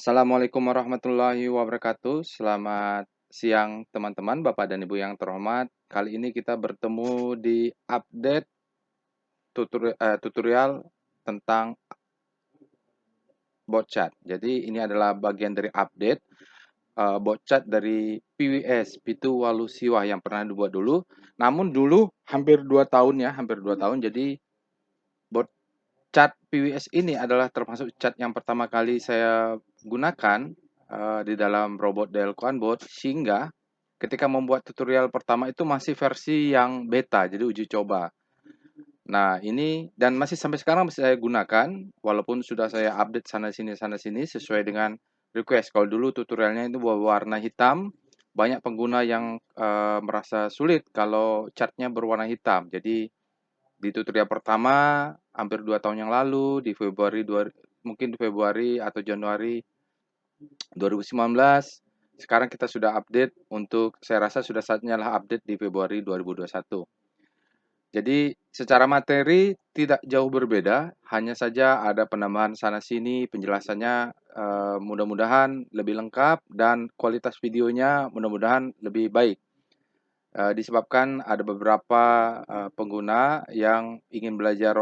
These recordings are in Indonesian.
Assalamualaikum warahmatullahi wabarakatuh. Selamat siang teman-teman, Bapak dan Ibu yang terhormat. Kali ini kita bertemu di update tutorial tentang bot chat. Jadi ini adalah bagian dari update bot chat dari PWS, Pitu Walu Siwah yang pernah dibuat dulu. Namun dulu hampir 2 tahun ya, hampir 2 tahun. Jadi bot chat PWS ini adalah termasuk chat yang pertama kali saya gunakan di dalam robot Delcoin Bot, sehingga ketika membuat tutorial pertama itu masih versi yang beta, jadi uji coba. Nah, ini dan masih sampai sekarang masih saya gunakan, walaupun sudah saya update sana sini sesuai dengan request. Kalau dulu tutorialnya itu berwarna hitam, banyak pengguna yang merasa sulit kalau catnya berwarna hitam. Jadi di tutorial pertama hampir 2 tahun yang lalu di Februari mungkin di Februari atau Januari 2019. Sekarang kita sudah update untuk saya rasa sudah saatnya lah update di Februari 2021. Jadi secara materi tidak jauh berbeda, hanya saja ada penambahan sana sini, penjelasannya mudah-mudahan lebih lengkap dan kualitas videonya mudah-mudahan lebih baik. Disebabkan ada beberapa pengguna yang ingin belajar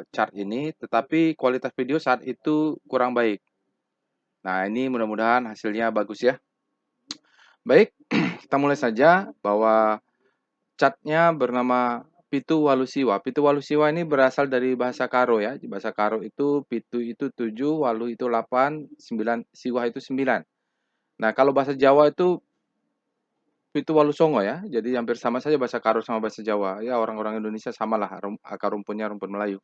chart ini, tetapi kualitas video saat itu kurang baik. Nah, ini mudah-mudahan hasilnya bagus ya. Baik, kita mulai saja bahwa chartnya bernama Pitu Walusiwa. Pitu Walusiwa ini berasal dari bahasa Karo ya. Di bahasa Karo itu Pitu itu 7, Walu itu 8, 9, Siwa itu 9. Nah, kalau bahasa Jawa itu Pitu Walu Songo ya. Jadi hampir sama saja bahasa Karo sama bahasa Jawa. Ya, orang-orang Indonesia samalah akar rumputnya rumpun Melayu.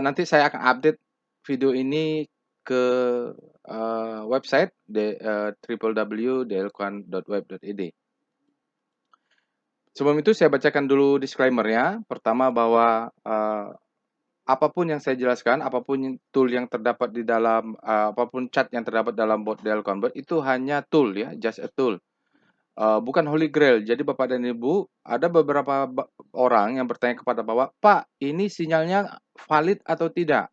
Nanti saya akan update video ini ke website www.delquan.web.id. Sebelum itu saya bacakan dulu disclaimer-nya. Pertama bahwa apapun yang saya jelaskan, apapun tool yang terdapat di dalam apapun chat yang terdapat dalam bot Delcon Bot itu hanya tool ya, just a tool. Bukan holy grail. Jadi Bapak dan Ibu, ada beberapa orang yang bertanya kepada Bapak, "Pak, ini sinyalnya valid atau tidak?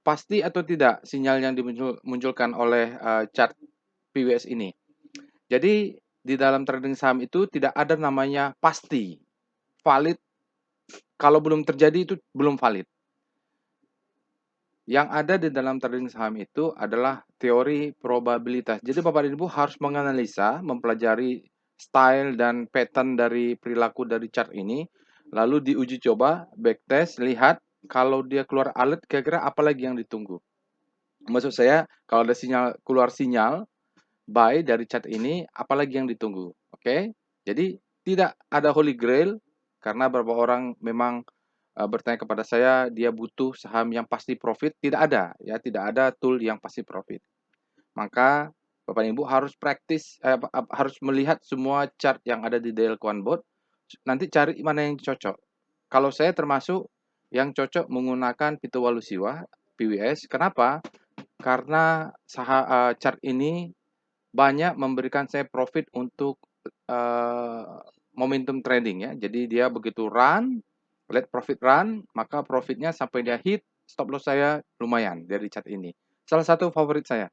Pasti atau tidak sinyal yang dimunculkan oleh chart PWS ini?" Jadi di dalam trading saham itu tidak ada namanya pasti, valid. Kalau belum terjadi itu belum valid. Yang ada di dalam trading saham itu adalah teori probabilitas. Jadi Bapak dan Ibu harus menganalisa, mempelajari style dan pattern dari perilaku dari chart ini, lalu diuji coba, backtest, lihat kalau dia keluar alert kira-kira apa lagi yang ditunggu. Maksud saya kalau ada keluar sinyal buy dari chart ini, apalagi yang ditunggu. Oke? Jadi tidak ada holy grail karena beberapa orang memang bertanya kepada saya dia butuh saham yang pasti profit, tidak ada ya, tidak ada tool yang pasti profit. Maka Bapak Ibu harus harus melihat semua chart yang ada di Delquan Bot, nanti cari mana yang cocok. Kalau saya termasuk yang cocok menggunakan Pitu Walusiwa PWS. Kenapa? Karena chart ini banyak memberikan saya profit untuk momentum trading ya. Jadi dia begitu run, let profit run, maka profitnya sampai dia hit, stop loss saya lumayan dari chart ini. Salah satu favorit saya.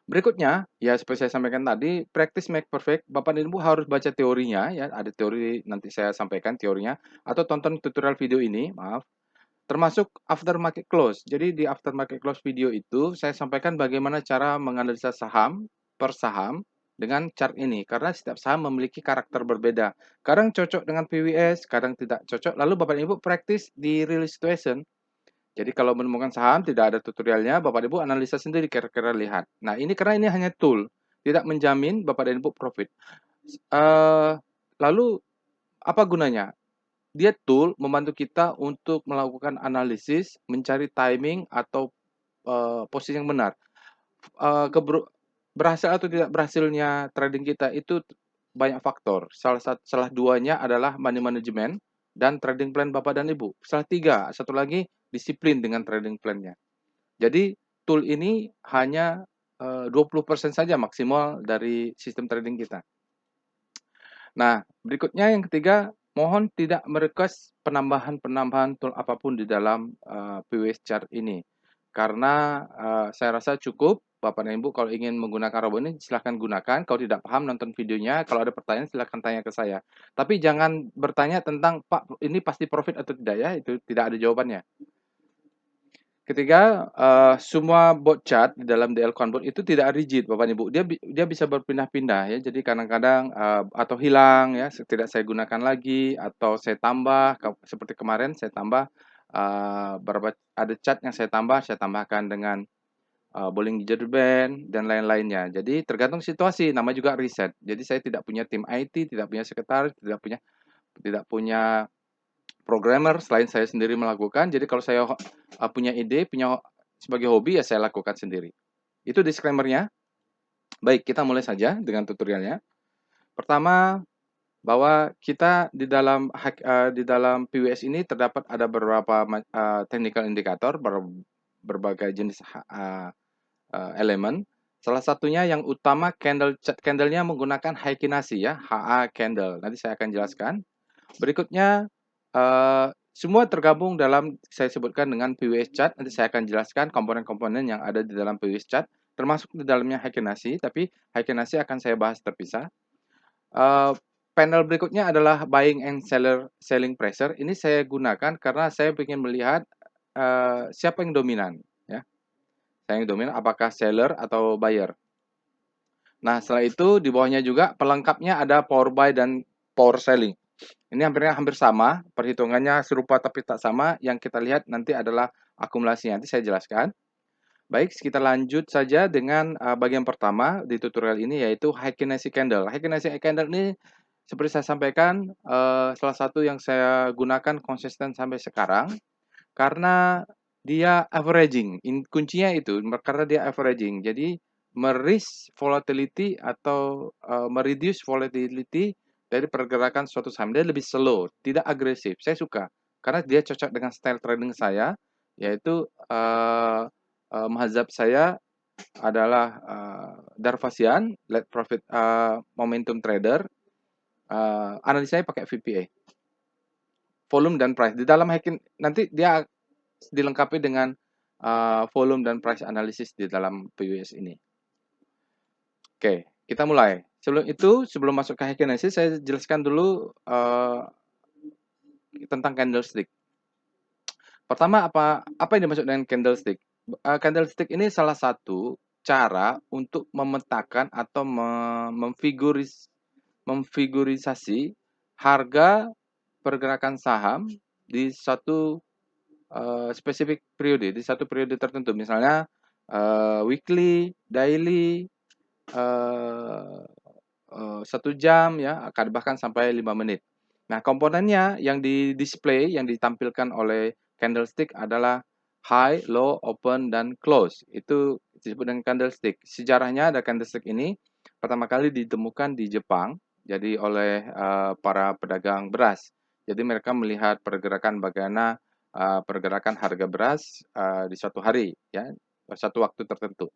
Berikutnya, ya seperti saya sampaikan tadi, practice make perfect. Bapak dan Ibu harus baca teorinya ya, ada teori nanti saya sampaikan teorinya atau tonton tutorial video ini, maaf. Termasuk after market close. Jadi di after market close video itu saya sampaikan bagaimana cara menganalisa saham per saham dengan chart ini. Karena setiap saham memiliki karakter berbeda. Kadang cocok dengan PWS, kadang tidak cocok. Lalu Bapak dan Ibu praktis di real situation. Jadi kalau menemukan saham tidak ada tutorialnya, Bapak dan Ibu analisa sendiri kira-kira lihat. Nah ini karena ini hanya tool, tidak menjamin Bapak dan Ibu profit. Lalu apa gunanya? Dia tool membantu kita untuk melakukan analisis, mencari timing atau posisi yang benar. Berhasil atau tidak berhasilnya trading kita itu banyak faktor. Salah duanya adalah money management dan trading plan Bapak dan Ibu. Salah tiga, satu lagi disiplin dengan trading plan-nya. Jadi tool ini hanya 20% saja maksimal dari sistem trading kita. Nah, berikutnya yang ketiga, mohon tidak merequest penambahan tool apapun di dalam PWS chart ini. karena saya rasa cukup. Bapak dan Ibu kalau ingin menggunakan robot ini silahkan gunakan. Kalau tidak paham nonton videonya, kalau ada pertanyaan silahkan tanya ke saya. Tapi jangan bertanya tentang Pak ini pasti profit atau tidak ya, itu tidak ada jawabannya. Ketiga, semua bot chat di dalam DL Convert itu tidak rigid, Bapak Ibu. Dia bisa berpindah-pindah ya. Jadi kadang-kadang atau hilang ya, tidak saya gunakan lagi atau saya tambah seperti kemarin saya tambah berapa ada chat yang saya tambahkan dengan Bollinger Band dan lain-lainnya. Jadi tergantung situasi, nama juga riset. Jadi saya tidak punya tim IT, tidak punya sekretaris, tidak punya programmer selain saya sendiri melakukan. Jadi kalau saya punya ide, punya sebagai hobi ya saya lakukan sendiri. Itu disclaimer-nya. Baik, kita mulai saja dengan tutorialnya. Pertama, bahwa kita di dalam PWS ini terdapat ada beberapa technical indicator, berbagai jenis elemen. Salah satunya yang utama candle-nya menggunakan Heikinase ya, HA candle. Nanti saya akan jelaskan. Berikutnya semua tergabung dalam saya sebutkan dengan PWS chart. Nanti saya akan jelaskan komponen-komponen yang ada di dalam PWS chart, termasuk di dalamnya Heikinase, tapi Heikinase akan saya bahas terpisah. Panel berikutnya adalah buying and selling pressure. Ini saya gunakan karena saya ingin melihat siapa yang dominan ya. Saya yang dominan apakah seller atau buyer. Nah, setelah itu di bawahnya juga pelengkapnya ada power buy dan power selling. Ini hampir sama, perhitungannya serupa tapi tak sama. Yang kita lihat nanti adalah akumulasi. Nanti saya jelaskan. Baik, kita lanjut saja dengan bagian pertama di tutorial ini, yaitu Heikinase candle. Heikinase candle ini seperti saya sampaikan, salah satu yang saya gunakan konsisten sampai sekarang karena dia averaging. Kuncinya itu karena dia averaging. Jadi mereduce volatility atau mereduce volatility dari pergerakan suatu saham. Dia lebih slow, tidak agresif. Saya suka karena dia cocok dengan style trading saya, yaitu mazhab saya adalah Darvasian, let profit momentum trader. Analisanya pakai VPA, volume dan price. Di dalam hacking nanti dia dilengkapi dengan volume dan price analysis di dalam PWS ini. Oke, kita mulai. Sebelum masuk ke Heikinase, saya jelaskan dulu tentang candlestick. Pertama, apa yang dimaksud dengan candlestick? Candlestick ini salah satu cara untuk memetakan atau memfigurisasi harga pergerakan saham di satu spesifik periode, di satu periode tertentu. Misalnya weekly, daily, 1 jam ya, bahkan sampai 5 menit. Nah, komponennya yang di-display, yang ditampilkan oleh candlestick adalah high, low, open, dan close. Itu disebut dengan candlestick. Sejarahnya ada candlestick ini pertama kali ditemukan di Jepang, jadi oleh para pedagang beras. Jadi mereka melihat pergerakan bagaimana pergerakan harga beras di suatu hari, ya, satu waktu tertentu.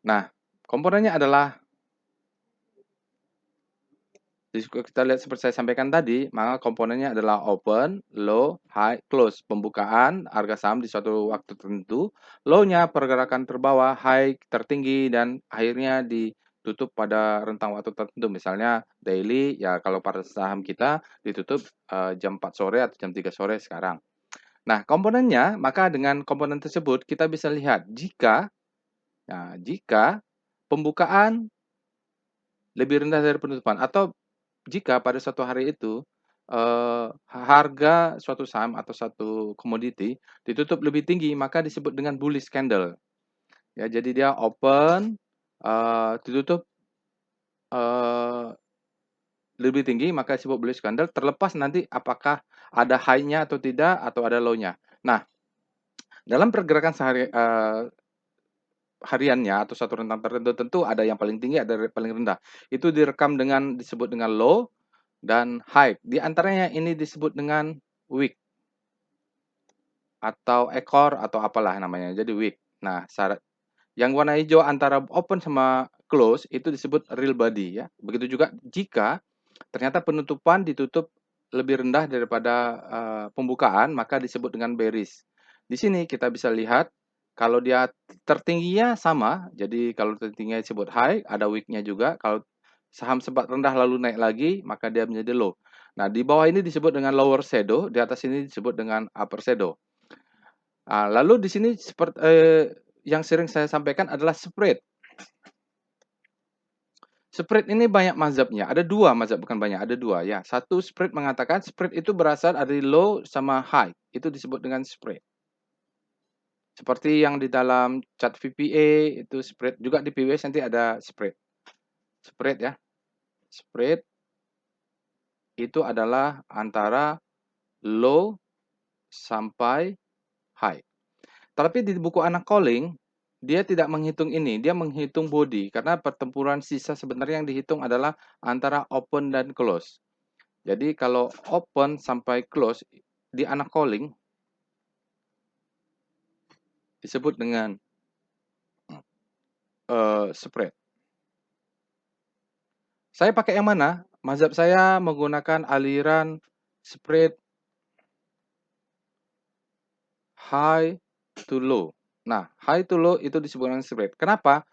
Nah, komponennya adalah kita lihat seperti saya sampaikan tadi, maka komponennya adalah open, low, high, close. Pembukaan harga saham di suatu waktu tertentu, low-nya pergerakan terbawah, high tertinggi, dan akhirnya ditutup pada rentang waktu tertentu. Misalnya daily, ya kalau pada saham kita ditutup jam 4 sore atau jam 3 sore sekarang. Nah, komponennya, maka dengan komponen tersebut kita bisa lihat jika pembukaan lebih rendah dari penutupan atau jika pada suatu hari itu harga suatu saham atau satu komoditi ditutup lebih tinggi, maka disebut dengan bullish candle. Ya, jadi dia open, ditutup lebih tinggi, maka disebut bullish candle. Terlepas nanti apakah ada high-nya atau tidak, atau ada low-nya. Nah, dalam pergerakan hariannya atau satu rentang tertentu tentu ada yang paling tinggi, ada yang paling rendah. Itu direkam dengan disebut dengan low dan high. Di antaranya ini disebut dengan wick atau ekor atau apalah namanya. Jadi wick. Nah, yang warna hijau antara open sama close itu disebut real body ya. Begitu juga jika ternyata penutupan ditutup lebih rendah daripada pembukaan, maka disebut dengan bearish. Di sini kita bisa lihat kalau dia tertingginya sama, jadi kalau tertingginya disebut high, ada wick-nya juga. Kalau saham sempat rendah lalu naik lagi, maka dia menjadi low. Nah, di bawah ini disebut dengan lower shadow, di atas ini disebut dengan upper shadow. Nah, lalu di sini seperti yang sering saya sampaikan adalah spread. Spread ini banyak mazhabnya. Ada dua mazhab, bukan banyak, ada dua ya. Satu spread mengatakan spread itu berasal dari low sama high. Itu disebut dengan spread. Seperti yang di dalam chart VPA itu spread, juga di PWS nanti ada spread. Spread ya. Spread itu adalah antara low sampai high. Tapi di buku anak calling, dia tidak menghitung ini, dia menghitung body karena pertempuran sisa sebenarnya yang dihitung adalah antara open dan close. Jadi kalau open sampai close di anak calling disebut dengan spread. Saya pakai yang mana? Mazhab saya menggunakan aliran spread high to low. Nah, high to low itu disebut dengan spread. Kenapa?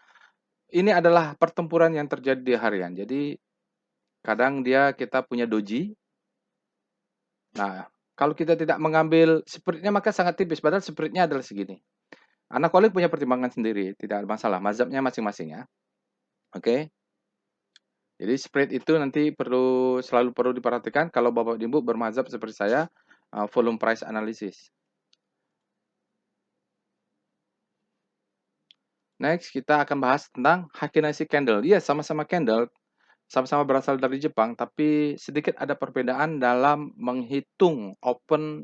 Ini adalah pertempuran yang terjadi di harian. Jadi kadang kita punya doji. Nah, kalau kita tidak mengambil spreadnya maka sangat tipis. Padahal spreadnya adalah segini. Anak calling punya pertimbangan sendiri, tidak ada masalah. Mazhabnya masing-masing ya. Oke. Jadi spread itu nanti selalu perlu diperhatikan kalau Bapak Ibu bermazhab seperti saya, volume price analysis. Next, kita akan bahas tentang Heikinase candle. Iya, sama-sama candle, sama-sama berasal dari Jepang, tapi sedikit ada perbedaan dalam menghitung open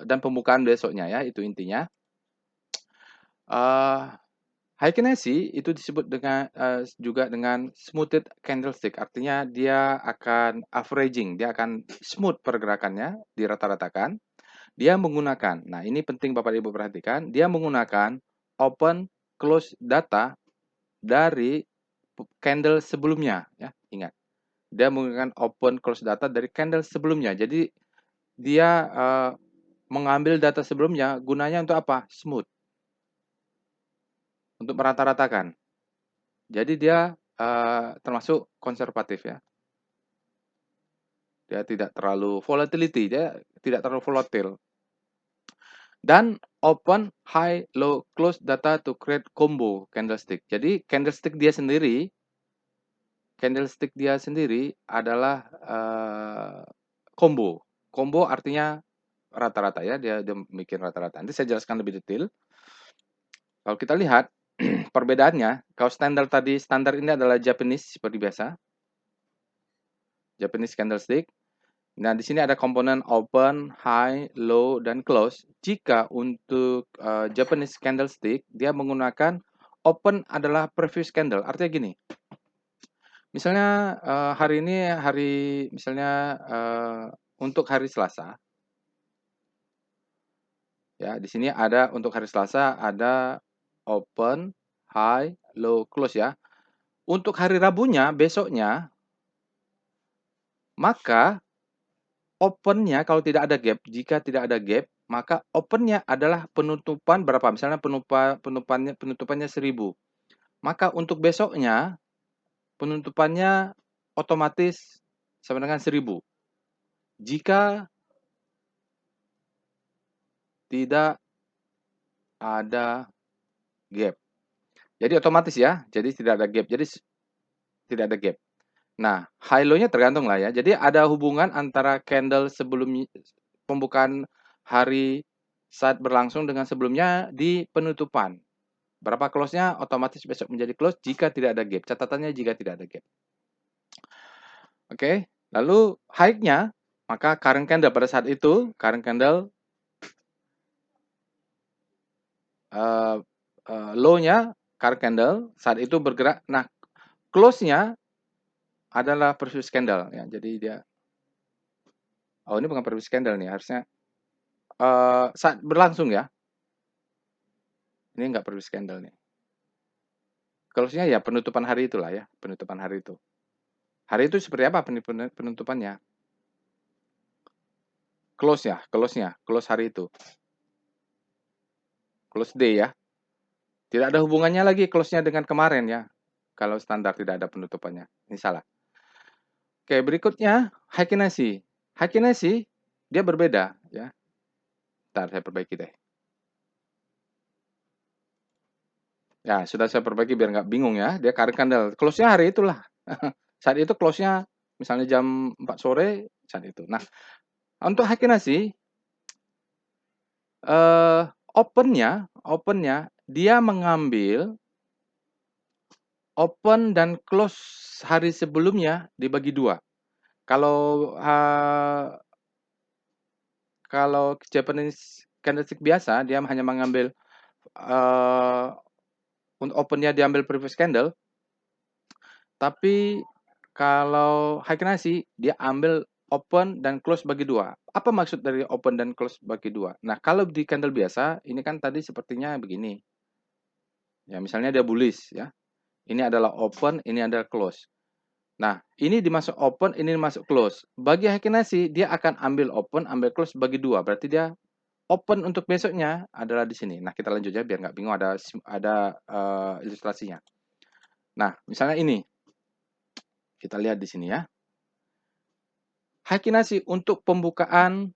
dan pembukaan besoknya ya, itu intinya. Heikinase itu disebut juga dengan smoothed candlestick, artinya dia akan averaging, dia akan smooth pergerakannya, dirata-ratakan. Dia menggunakan, nah ini penting Bapak Ibu perhatikan, dia menggunakan open close data dari candle sebelumnya, ya ingat. Dia menggunakan open close data dari candle sebelumnya. Jadi dia mengambil data sebelumnya, gunanya untuk apa? Smooth. Untuk merata-ratakan. Jadi dia termasuk konservatif ya. Dia tidak terlalu volatility, dia tidak terlalu volatil. Dan open high low close data to create combo candlestick. Jadi candlestick dia sendiri adalah combo. Combo artinya rata-rata ya, dia bikin rata-rata. Nanti saya jelaskan lebih detail. Kalau kita lihat perbedaannya, kalau standar ini adalah Japanese seperti biasa. Japanese candlestick. Nah, di sini ada komponen open, high, low, dan close. Jika untuk Japanese candlestick, dia menggunakan open adalah previous candle. Artinya gini, misalnya hari ini misalnya untuk hari Selasa, ya di sini ada untuk hari Selasa ada open, high, low, close ya. Untuk hari Rabunya, besoknya, maka opennya kalau tidak ada gap, jika tidak ada gap, maka opennya adalah penutupan berapa? Misalnya penutupannya 1000. Maka untuk besoknya penutupannya otomatis sama dengan 1000. Jika tidak ada gap. Jadi otomatis ya, jadi tidak ada gap. Jadi tidak ada gap. Nah, high low-nya tergantung lah ya. Jadi ada hubungan antara candle sebelum pembukaan hari saat berlangsung dengan sebelumnya di penutupan. Berapa close-nya otomatis besok menjadi close jika tidak ada gap. Catatannya jika tidak ada gap. Oke, lalu high-nya, maka current candle pada saat itu, current candle low-nya, current candle saat itu bergerak. Nah, close-nya adalah previous candle ya. Jadi dia ini bukan previous candle nih, harusnya saat berlangsung ya. Ini enggak previous candle nih. Close-nya ya penutupan hari itulah ya, penutupan hari itu. Hari itu seperti apa penutupannya? close hari itu, close day ya. Tidak ada hubungannya lagi close-nya dengan kemarin ya. Kalau standar tidak ada penutupannya. Ini salah. Oke, berikutnya Heikinesi. Heikinesi dia berbeda ya. Ntar saya perbaiki deh. Ya, sudah saya perbaiki biar nggak bingung ya. Dia current candle. Close-nya hari itulah. Saat itu close-nya misalnya jam 4 sore saat itu. Nah, untuk Heikinesi opennya dia mengambil open dan close hari sebelumnya dibagi dua. Kalau kalau Japanese candlestick biasa dia hanya mengambil untuk opennya diambil previous candle, tapi kalau Heikinesi dia ambil open dan close bagi dua. Apa maksud dari open dan close bagi dua? Nah, kalau di candle biasa ini kan tadi sepertinya begini. Ya, misalnya dia bullish ya. Ini adalah open, ini adalah close. Nah, ini dimasuk open, ini dimasuk close. Bagi Heikinesi dia akan ambil open, ambil close bagi dua. Berarti dia open untuk besoknya adalah di sini. Nah, kita lanjut ya biar nggak bingung, ada ilustrasinya. Nah, misalnya ini. Kita lihat di sini ya. Heikinesi untuk pembukaan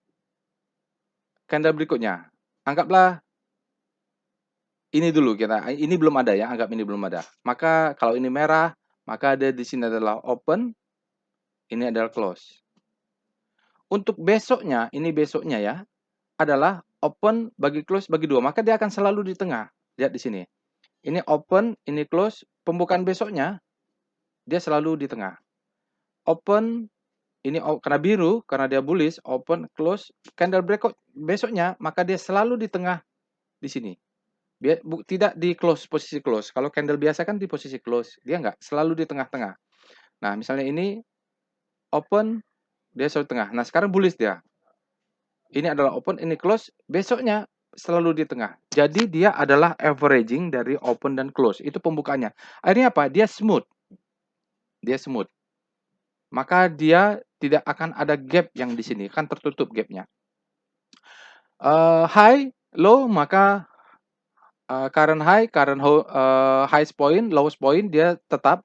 candle berikutnya. Anggaplah ini dulu kita. Ini belum ada ya, anggap ini belum ada. Maka kalau ini merah, maka ada di sini adalah open, ini adalah close. Untuk besoknya, ini besoknya ya, adalah open bagi close bagi dua. Maka dia akan selalu di tengah. Lihat di sini. Ini open, ini close. Pembukaan besoknya, dia selalu di tengah. Open, ini karena biru, karena dia bullish, open, close. Candle breakout besoknya, maka dia selalu di tengah di sini. Tidak di close, posisi close. Kalau candle biasa kan di posisi close. Dia nggak, selalu di tengah-tengah. Nah, misalnya ini open, dia selalu tengah. Nah, sekarang bullish dia. Ini adalah open, ini close. Besoknya selalu di tengah. Jadi dia adalah averaging dari open dan close. Itu pembukaannya. Akhirnya apa? Dia smooth. Dia smooth. Maka dia tidak akan ada gap yang di sini. Kan tertutup gapnya. High, low, maka current highest point, lowest point dia tetap.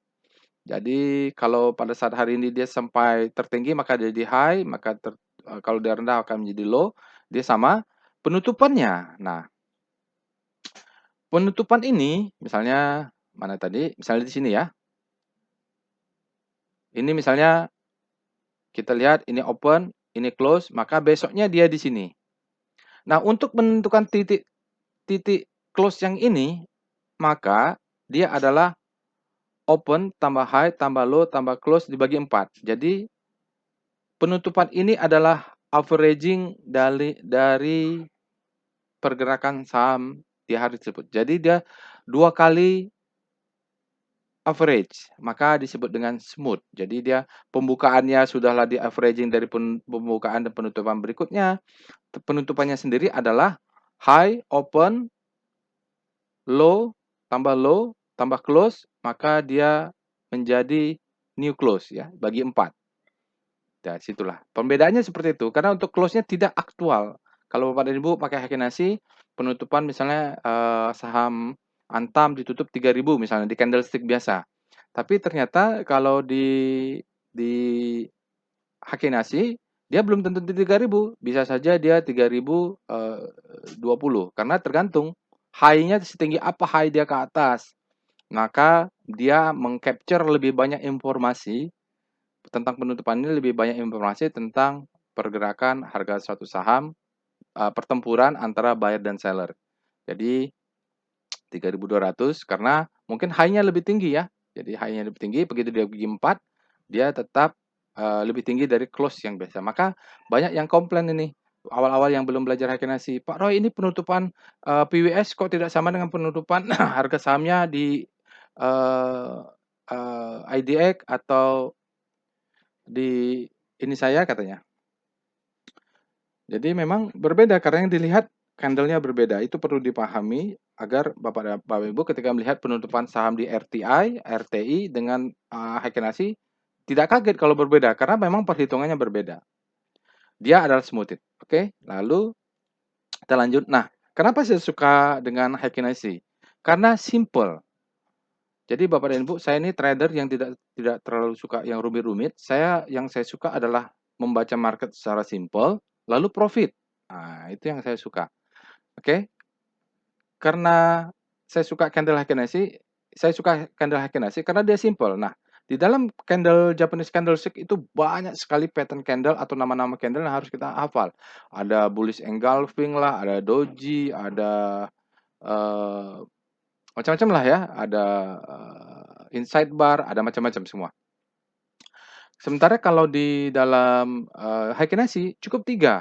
Jadi kalau pada saat hari ini dia sampai tertinggi maka dia di high, maka kalau dia rendah akan menjadi low, dia sama. Penutupannya. Nah, penutupan ini misalnya mana tadi? Misalnya di sini ya. Ini misalnya kita lihat ini open, ini close, maka besoknya dia di sini. Nah, untuk menentukan titik close yang ini, maka dia adalah open tambah high tambah low tambah close dibagi 4. Jadi penutupan ini adalah averaging dari pergerakan saham di hari tersebut. Jadi dia 2 kali average, maka disebut dengan smooth. Jadi dia pembukaannya sudahlah di averaging dari pembukaan dan penutupan berikutnya. Penutupannya sendiri adalah high, open, low, tambah close, maka dia menjadi new close ya, bagi 4. Ya, situlah. Pembedaannya seperti itu. Karena untuk close-nya tidak aktual. Kalau Bapak dan Ibu pakai Heikinesi, penutupan misalnya saham Antam ditutup 3.000 misalnya di candlestick biasa. Tapi ternyata kalau di Heikinesi dia belum tentu di 3.000, bisa saja dia 3.020 karena tergantung high-nya setinggi apa high dia ke atas. Maka dia mengcapture lebih banyak informasi tentang penutupan ini, lebih banyak informasi tentang pergerakan harga suatu saham, pertempuran antara buyer dan seller. Jadi 3.200 karena mungkin high-nya lebih tinggi ya. Jadi high-nya lebih tinggi, begitu dia bagi 4, dia tetap lebih tinggi dari close yang biasa. Maka banyak yang komplain ini. Awal-awal yang belum belajar Heikinesi, Pak Roy ini penutupan PWS kok tidak sama dengan penutupan harga sahamnya di IDX atau di ini saya katanya. Jadi memang berbeda karena yang dilihat candle-nya berbeda. Itu perlu dipahami agar Bapak Ibu ketika melihat penutupan saham di RTI, RTI dengan Heikinesi tidak kaget kalau berbeda karena memang perhitungannya berbeda. Dia adalah smoothed. Oke, lalu kita lanjut. Nah, kenapa saya suka dengan Heikinesi? Karena simple. Jadi Bapak dan Ibu, saya ini trader yang tidak terlalu suka yang rumit-rumit. Yang saya suka adalah membaca market secara simple, lalu profit. Nah, itu yang saya suka. Oke, karena saya suka candle Heikinesi karena dia simple. Nah, di dalam Japanese candlestick itu banyak sekali pattern candle atau nama-nama candle yang harus kita hafal. Ada bullish engulfing lah, ada doji, ada eh, macam-macam lah ya, ada inside bar, ada macam-macam semua. Sementara kalau di dalam Heikinesi cukup 3.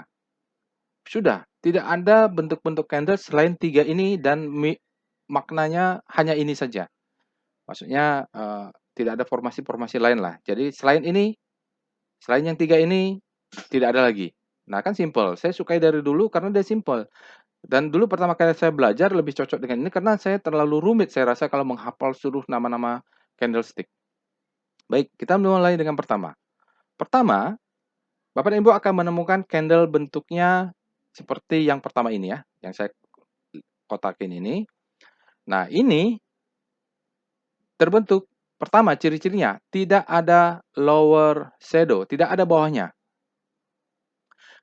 Sudah, tidak ada bentuk-bentuk candle selain 3 ini dan maknanya hanya ini saja. Maksudnya tidak ada formasi-formasi lain lah. Jadi selain yang 3 ini tidak ada lagi. Nah, kan simple. Saya sukai dari dulu karena dia simple. Dan dulu pertama kali saya belajar lebih cocok dengan ini karena saya terlalu rumit saya rasa kalau menghafal seluruh nama-nama candlestick. Baik, kita mulai dengan pertama. Pertama, Bapak dan Ibu akan menemukan candle bentuknya seperti yang pertama ini ya, yang saya kotakin ini. Nah, ini terbentuk pertama ciri-cirinya tidak ada lower shadow, tidak ada bawahnya.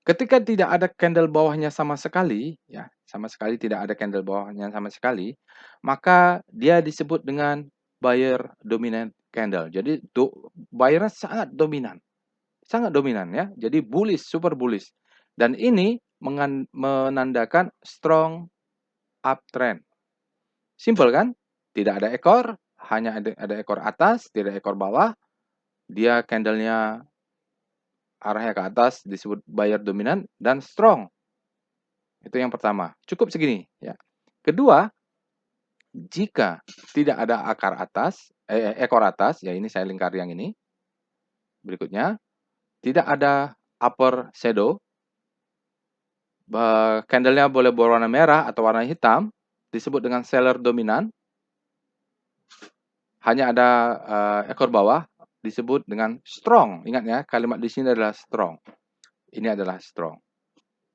Ketika tidak ada candle bawahnya sama sekali, ya, sama sekali tidak ada candle bawahnya sama sekali, maka dia disebut dengan buyer dominant candle. Jadi buyer-nya sangat dominan ya. Jadi bullish, super bullish. Dan ini menandakan strong uptrend. Simple kan? Tidak ada ekor, hanya ada ekor atas, tidak ekor bawah. Dia candlenya arahnya ke atas disebut buyer dominan dan strong. Itu yang pertama. Cukup segini ya. Kedua, jika tidak ada ekor atas, ya ini saya lingkar yang ini. Berikutnya, tidak ada upper shadow. Candlenya boleh berwarna merah atau warna hitam, disebut dengan seller dominan. Hanya ada ekor bawah, disebut dengan strong. Ingat ya, kalimat di sini adalah strong. Ini adalah strong.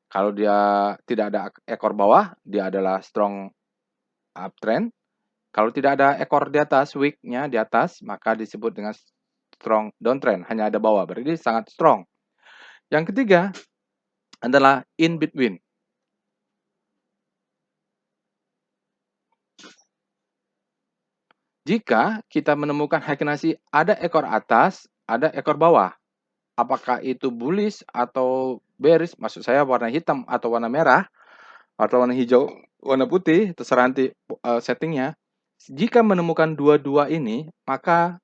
Kalau dia tidak ada ekor bawah, dia adalah strong uptrend. Kalau tidak ada ekor di atas, wick-nya di atas, maka disebut dengan strong downtrend. Hanya ada bawah, berarti sangat strong. Yang ketiga adalah in between. Jika kita menemukan Heikinesi ada ekor atas, ada ekor bawah. Apakah itu bullish atau bearish, maksud saya warna hitam atau warna merah, atau warna hijau, warna putih, terserah nanti settingnya. Jika menemukan dua-dua ini, maka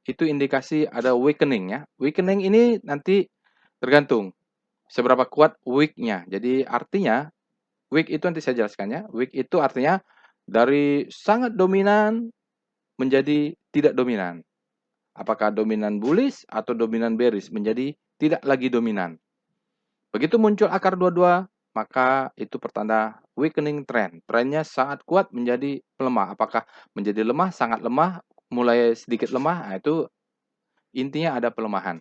itu indikasi ada weakening ya. Weakening ini nanti tergantung seberapa kuat wick-nya. Jadi artinya, wick itu nanti saya jelaskan ya. Wick itu artinya dari sangat dominan menjadi tidak dominan. Apakah dominan bullish atau dominan bearish menjadi tidak lagi dominan. Begitu muncul akar dua-dua, maka itu pertanda weakening trend. Trennya sangat kuat menjadi melemah. Apakah menjadi lemah, sangat lemah, mulai sedikit lemah, nah itu intinya ada pelemahan.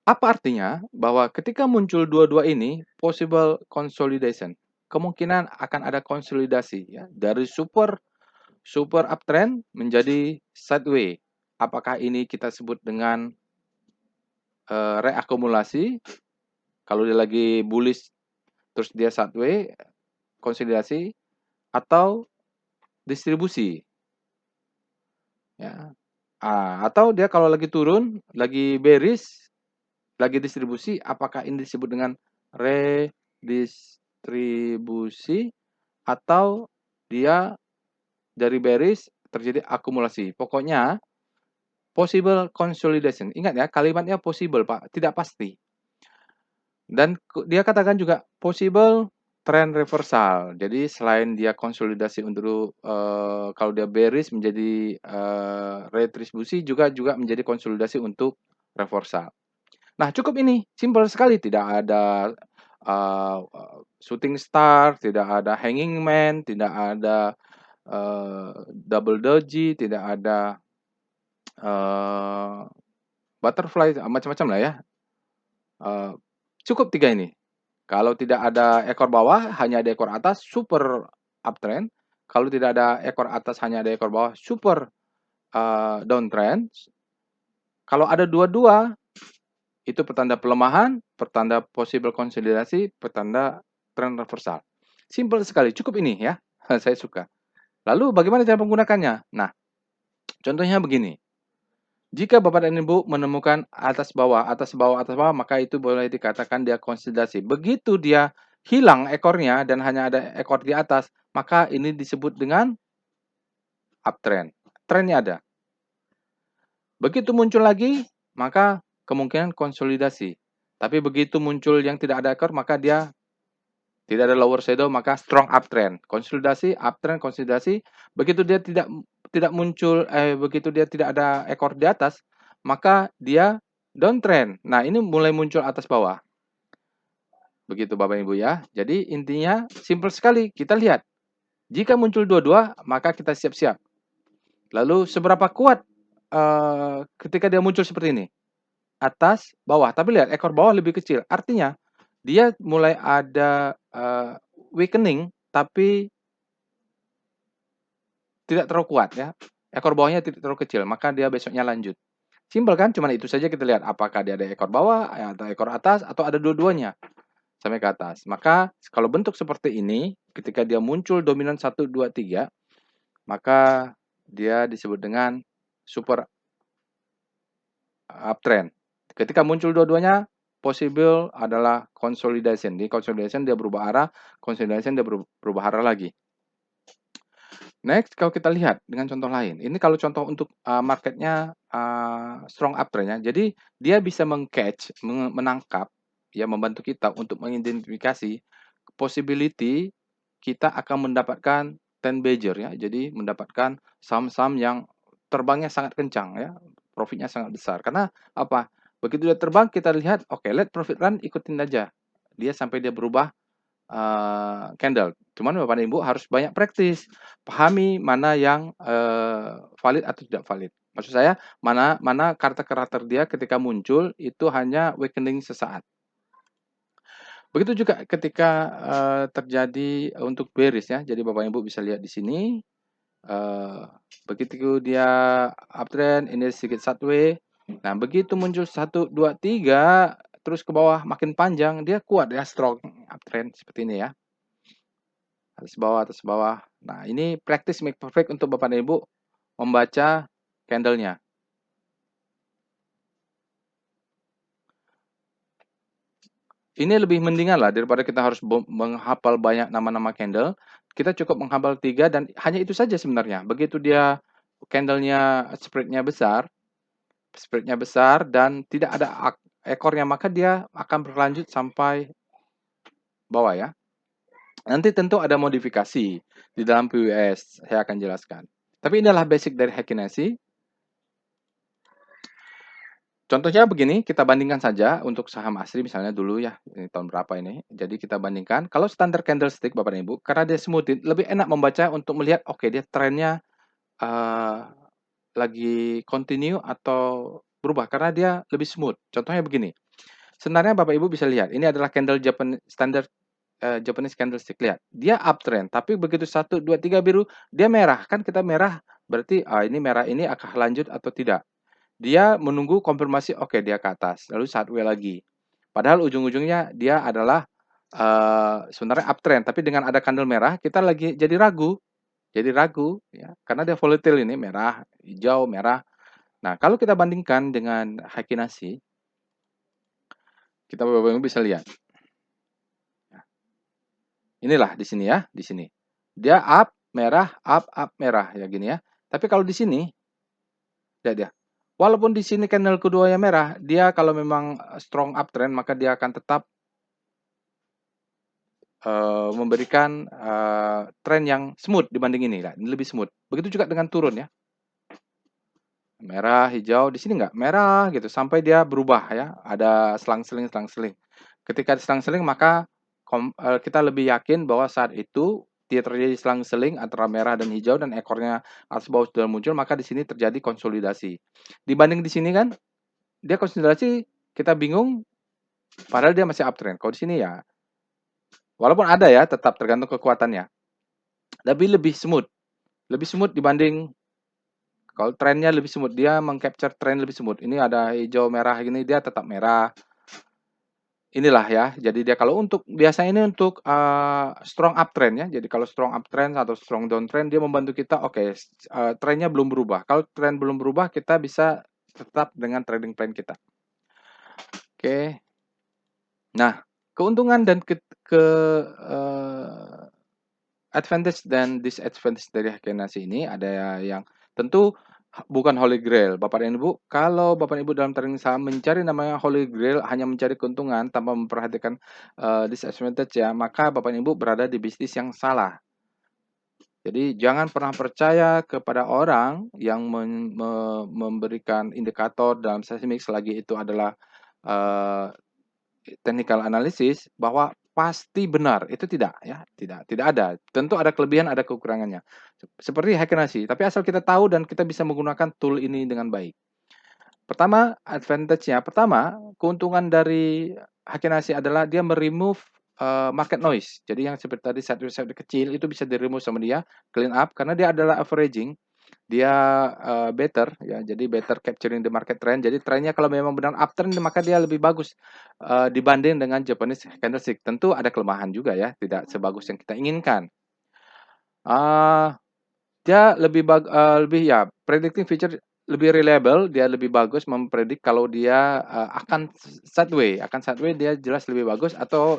Apa artinya? Bahwa ketika muncul dua-dua ini, possible consolidation. Kemungkinan akan ada konsolidasi ya, dari super uptrend menjadi sideway. Apakah ini kita sebut dengan reakumulasi? Kalau dia lagi bullish terus dia sideway, konsolidasi atau distribusi. Ya. Atau dia kalau lagi turun, lagi bearish, lagi distribusi, apakah ini disebut dengan redistribusi atau dia dari bearish terjadi akumulasi. Pokoknya possible consolidation. Ingat ya, kalimatnya possible, Pak, tidak pasti. Dan dia katakan juga possible trend reversal. Jadi selain dia konsolidasi untuk kalau dia bearish menjadi retribusi juga menjadi konsolidasi untuk reversal. Nah, cukup ini, simple sekali, tidak ada shooting star, tidak ada hanging man, tidak ada double doji, tidak ada butterfly, macam-macam lah ya. Cukup 3 ini. Kalau tidak ada ekor bawah, hanya ada ekor atas, super uptrend. Kalau tidak ada ekor atas, hanya ada ekor bawah, super downtrend. Kalau ada dua-dua, itu pertanda pelemahan, pertanda possible konsolidasi, pertanda trend reversal. Simple sekali, cukup ini ya. Saya suka. Lalu bagaimana cara menggunakannya? Nah, contohnya begini. Jika Bapak dan Ibu menemukan atas bawah, atas bawah, atas bawah, maka itu boleh dikatakan dia konsolidasi. Begitu dia hilang ekornya dan hanya ada ekor di atas, maka ini disebut dengan uptrend. Trennya ada. Begitu muncul lagi, maka kemungkinan konsolidasi. Tapi begitu muncul yang tidak ada ekor, maka dia tidak ada lower shadow, maka strong uptrend. Konsolidasi, uptrend, konsolidasi. Begitu dia tidak muncul, begitu dia tidak ada ekor di atas, maka dia downtrend. Nah, ini mulai muncul atas bawah. Begitu Bapak Ibu ya. Jadi intinya simple sekali. Kita lihat. Jika muncul dua-dua, maka kita siap-siap. Lalu seberapa kuat ketika dia muncul seperti ini? Atas, bawah. Tapi lihat ekor bawah lebih kecil. Artinya dia mulai ada weakening, tapi tidak terlalu kuat ya. Ekor bawahnya tidak terlalu kecil, maka dia besoknya lanjut. Simpel kan? Cuman itu saja kita lihat apakah dia ada ekor bawah atau ekor atas atau ada dua-duanya sampai ke atas. Maka kalau bentuk seperti ini, ketika dia muncul dominan 1, 2, 3, maka dia disebut dengan super uptrend. Ketika muncul dua-duanya, possible adalah consolidation. Di consolidation dia berubah arah, consolidation dia berubah arah lagi. Next, kalau kita lihat dengan contoh lain. Ini kalau contoh untuk marketnya strong uptrend ya. Jadi dia bisa meng-catch, menangkap, ya membantu kita untuk mengidentifikasi possibility kita akan mendapatkan 10 Badger ya. Jadi mendapatkan saham-saham yang terbangnya sangat kencang ya. Profitnya sangat besar. Karena apa? Begitu dia terbang, kita lihat, oke, let profit run, ikutin aja. Dia sampai dia berubah candle. Cuman Bapak dan Ibu harus banyak praktis, pahami mana yang valid atau tidak valid. Maksud saya mana karakter dia ketika muncul itu hanya weakening sesaat. Begitu juga ketika terjadi untuk bearish ya. Jadi Bapak Ibu bisa lihat di sini. Begitu dia uptrend, ini sedikit sideways. Nah, begitu muncul 1, 2, 3, terus ke bawah makin panjang, dia kuat ya, strong uptrend seperti ini ya. Atas bawah, atas bawah. Nah, ini practice make perfect untuk Bapak dan Ibu membaca candle-nya. Ini lebih mendingan lah daripada kita harus menghafal banyak nama-nama candle. Kita cukup menghafal 3 dan hanya itu saja sebenarnya. Begitu dia candle-nya spread-nya besar dan tidak ada ekornya, maka dia akan berlanjut sampai bawah ya. Nanti tentu ada modifikasi di dalam PWS, saya akan jelaskan. Tapi inilah basic dari Heikinesi. Contohnya begini, kita bandingkan saja untuk saham asli misalnya dulu ya, ini tahun berapa ini. Jadi kita bandingkan, kalau standar candlestick Bapak dan Ibu, karena dia smooth, lebih enak membaca untuk melihat, oke, dia trennya lagi continue atau berubah, karena dia lebih smooth. Contohnya begini, sebenarnya Bapak Ibu bisa lihat, ini adalah candle standar Japanese candlestick. Lihat, dia uptrend, tapi begitu 1, 2, 3 biru, dia merah. Kan kita merah, berarti ini merah ini akan lanjut atau tidak. Dia menunggu konfirmasi, oke, dia ke atas, lalu sideways lagi. Padahal ujung-ujungnya dia adalah sebenarnya uptrend, tapi dengan ada candle merah, kita lagi jadi ragu ya, karena dia volatile ini, merah, hijau, merah. Nah, kalau kita bandingkan dengan Heikinesi, kita bisa lihat. Inilah di sini ya, di sini. Dia up, merah, up, merah ya gini ya. Tapi kalau di sini, lihat dia. Walaupun di sini candle keduanya merah, dia kalau memang strong uptrend, maka dia akan tetap memberikan tren yang smooth dibanding ini. Nah, ini lebih smooth. Begitu juga dengan turun ya. Merah, hijau, di sini enggak merah gitu sampai dia berubah ya. Ada selang-seling. Ketika selang-seling maka kita lebih yakin bahwa saat itu dia terjadi selang-seling antara merah dan hijau dan ekornya atas bawah sudah muncul, maka di sini terjadi konsolidasi. Dibanding di sini kan dia konsolidasi, kita bingung, Padahal dia masih uptrend. Kalau di sini ya, walaupun ada ya, tetap tergantung kekuatannya. Tapi lebih smooth dibanding kalau trennya lebih smooth. Dia mengcapture tren lebih smooth. Ini ada hijau merah gini, dia tetap merah. Inilah ya. Jadi dia kalau untuk biasanya ini untuk strong uptrend ya. Jadi kalau strong uptrend atau strong downtrend dia membantu kita. Oke, trennya belum berubah. Kalau tren belum berubah, kita bisa tetap dengan trading plan kita. Oke. Nah, keuntungan dan advantage dan disadvantage dari Heikenase ini ada yang tentu bukan holy grail. Bapak dan Ibu, kalau Bapak dan Ibu dalam trading saham mencari namanya holy grail hanya mencari keuntungan tanpa memperhatikan disadvantage ya, maka Bapak dan Ibu berada di bisnis yang salah. Jadi jangan pernah percaya kepada orang yang memberikan indikator dalam seismik selagi itu adalah technical analysis bahwa pasti benar, itu tidak ya, tidak ada. Tentu ada kelebihan, ada kekurangannya. Seperti Heikenase, tapi asal kita tahu dan kita bisa menggunakan tool ini dengan baik. Pertama, advantage-nya, pertama, keuntungan dari Heikenase adalah dia meremove market noise. Jadi yang seperti tadi satu kecil itu bisa di-remove sama dia, clean up karena dia adalah averaging. Dia better ya, jadi better capturing the market trend. Jadi trennya kalau memang benar uptrend maka dia lebih bagus dibanding dengan Japanese candlestick. Tentu ada kelemahan juga ya, tidak sebagus yang kita inginkan. Dia lebih ya predicting feature lebih reliable, dia lebih bagus mempredik kalau dia akan sideways dia jelas lebih bagus atau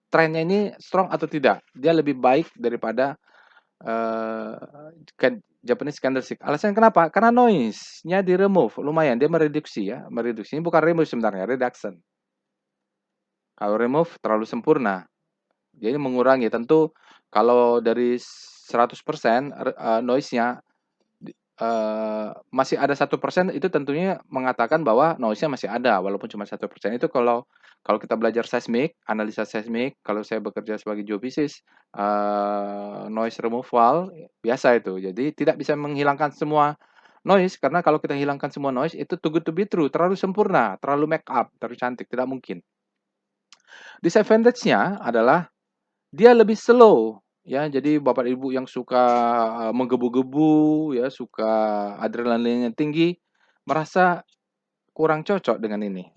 trennya ini strong atau tidak. Dia lebih baik daripada Japanese candlestick. Alasan kenapa? Karena noise-nya di-remove, lumayan dia mereduksi ya, mereduksi. Ini bukan remove sebenarnya, reduction. Kalau remove terlalu sempurna. Jadi mengurangi. Tentu kalau dari 100% noise-nya masih ada 1% itu tentunya mengatakan bahwa noise-nya masih ada walaupun cuma 1%. Itu kalau kita belajar seismik, analisa seismik, kalau saya bekerja sebagai geofisis, noise removal biasa itu. Jadi tidak bisa menghilangkan semua noise karena kalau kita hilangkan semua noise itu too good to be true, terlalu sempurna, terlalu make up, terlalu cantik, tidak mungkin. Disadvantage-nya adalah dia lebih slow ya. Jadi Bapak Ibu yang suka menggebu-gebu ya, suka adrenalinnya tinggi, merasa kurang cocok dengan ini.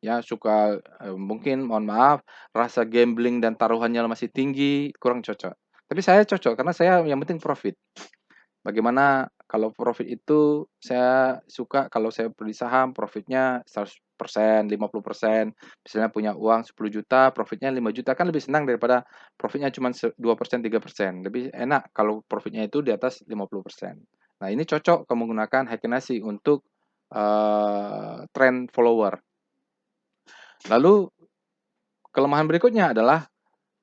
Ya, suka mungkin mohon maaf, rasa gambling dan taruhannya masih tinggi, kurang cocok. Tapi saya cocok karena saya yang penting profit. Bagaimana kalau profit itu saya suka kalau saya beli saham profitnya 100%, 50%. Misalnya punya uang 10 juta, profitnya 5 juta, kan lebih senang daripada profitnya cuma 2%, 3%. Lebih enak kalau profitnya itu di atas 50%. Nah, ini cocok kamu menggunakan Heikenase untuk trend follower. Lalu kelemahan berikutnya adalah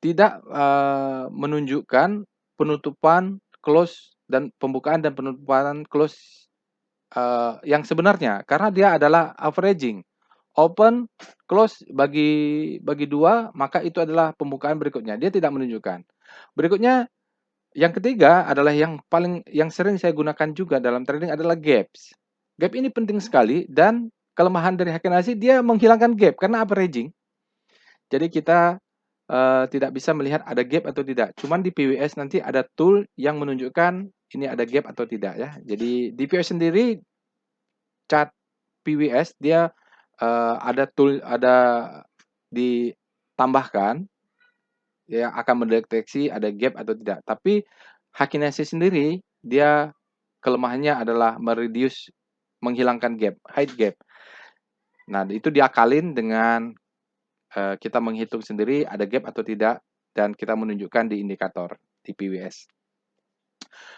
tidak menunjukkan penutupan close dan pembukaan dan penutupan close yang sebenarnya karena dia adalah averaging. Open, close bagi dua, maka itu adalah pembukaan berikutnya. Dia tidak menunjukkan. Berikutnya yang ketiga adalah yang sering saya gunakan juga dalam trading adalah gaps. Gap ini penting sekali dan kelemahan dari Heikenase dia menghilangkan gap karena averaging. Jadi kita tidak bisa melihat ada gap atau tidak. Cuman di PWS nanti ada tool yang menunjukkan ini ada gap atau tidak ya. Jadi di PWS sendiri chart PWS dia ada ditambahkan yang akan mendeteksi ada gap atau tidak. Tapi Heikenase sendiri dia kelemahannya adalah menghilangkan gap, hide gap. Nah, itu diakalin dengan kita menghitung sendiri ada gap atau tidak dan kita menunjukkan di indikator di PWS.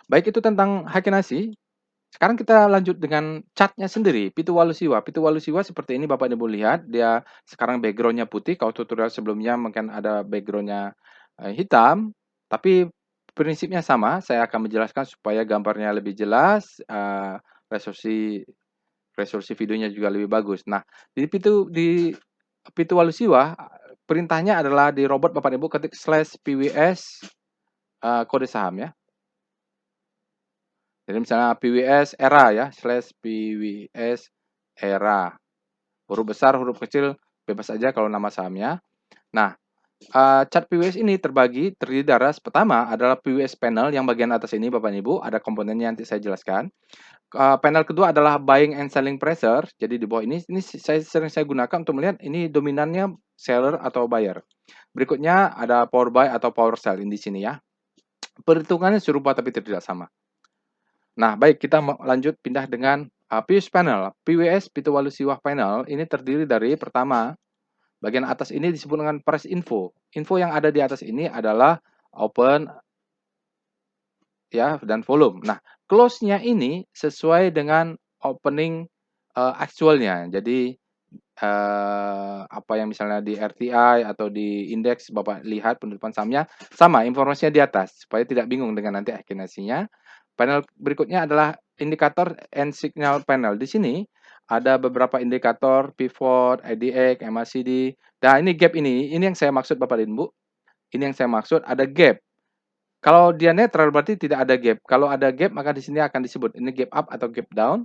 Baik, itu tentang Heikenase. Sekarang kita lanjut dengan chartnya sendiri, Pitu Walusiwa. Pitu Walusiwa seperti ini Bapak Ibu lihat, dia sekarang backgroundnya putih. Kalau tutorial sebelumnya mungkin ada backgroundnya hitam, tapi prinsipnya sama. Saya akan menjelaskan supaya gambarnya lebih jelas, resolusi videonya juga lebih bagus. Nah, di Pitu Walusiwa perintahnya adalah di robot Bapak Ibu ketik /PWS kode saham ya. Jadi misalnya PWS era ya, /PWS era. Huruf besar, huruf kecil, bebas aja kalau nama sahamnya. Nah, chart PWS ini terdiri dari pertama adalah PWS panel yang bagian atas ini Bapak Ibu, ada komponennya nanti saya jelaskan. Panel kedua adalah buying and selling pressure. Jadi di bawah ini saya gunakan untuk melihat ini dominannya seller atau buyer. Berikutnya ada power buy atau power sell di sini ya. Perhitungannya serupa tapi tidak sama. Nah, baik, kita lanjut pindah dengan PWS panel. PWS Pituwalusiwah panel ini terdiri dari pertama, bagian atas ini disebut dengan price info. Info yang ada di atas ini adalah open ya dan volume. Nah, close-nya ini sesuai dengan opening actual-nya. Jadi apa yang misalnya di RTI atau di indeks Bapak lihat penutupan sahamnya sama informasinya di atas supaya tidak bingung dengan nanti akinasinya. Panel berikutnya adalah indikator and signal panel. Di sini ada beberapa indikator pivot, IDX, MACD. Nah, ini gap ini yang saya maksud Bapak dan Ibu. Ini yang saya maksud ada gap. Kalau dia netral berarti tidak ada gap. Kalau ada gap maka di sini akan disebut ini gap up atau gap down.